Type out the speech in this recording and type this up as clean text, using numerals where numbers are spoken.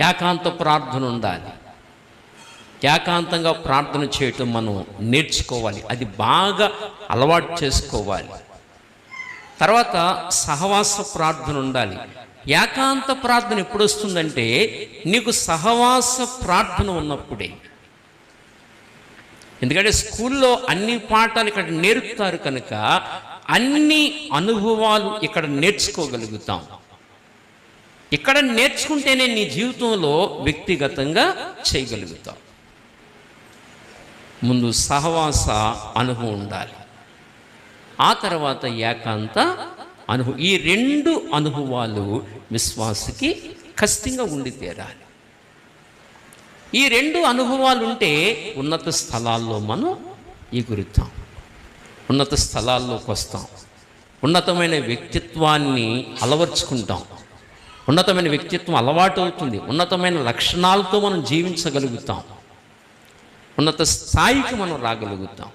ఏకాంత ప్రార్థన ఉండాలి. ఏకాంతంగా ప్రార్థన చేయటం మనం నేర్చుకోవాలి, అది బాగా అలవాటు చేసుకోవాలి. తర్వాత సహవాస ప్రార్థన ఉండాలి. ఏకాంత ప్రార్థన ఎప్పుడు వస్తుందంటే నీకు సహవాస ప్రార్థన ఉన్నప్పుడే. ఎందుకంటే స్కూల్లో అన్ని పాఠాలు ఇక్కడ నేర్పుతారు కనుక అన్ని అనుభవాలు ఇక్కడ నేర్చుకోగలుగుతాం. ఇక్కడ నేర్చుకుంటేనే నీ జీవితంలో వ్యక్తిగతంగా చేయగలుగుతాం. ముందు సహవాస అనుభవం ఉండాలి, ఆ తర్వాత ఏకాంత అనుభవం. ఈ రెండు అనుభవాలు విశ్వాసికి ఖచ్చితంగా ఉండి తీరాలి. ఈ రెండు అనుభవాలు ఉంటే ఉన్నత స్థలాల్లో మనం ఎగురుతాం, ఉన్నత స్థలాల్లోకి వస్తాం, ఉన్నతమైన వ్యక్తిత్వాన్ని అలవర్చుకుంటాం, ఉన్నతమైన వ్యక్తిత్వం అలవాటు అవుతుంది, ఉన్నతమైన లక్షణాలతో మనం జీవించగలుగుతాం, ఉన్నత స్థాయికి మనం రాగలుగుతాం.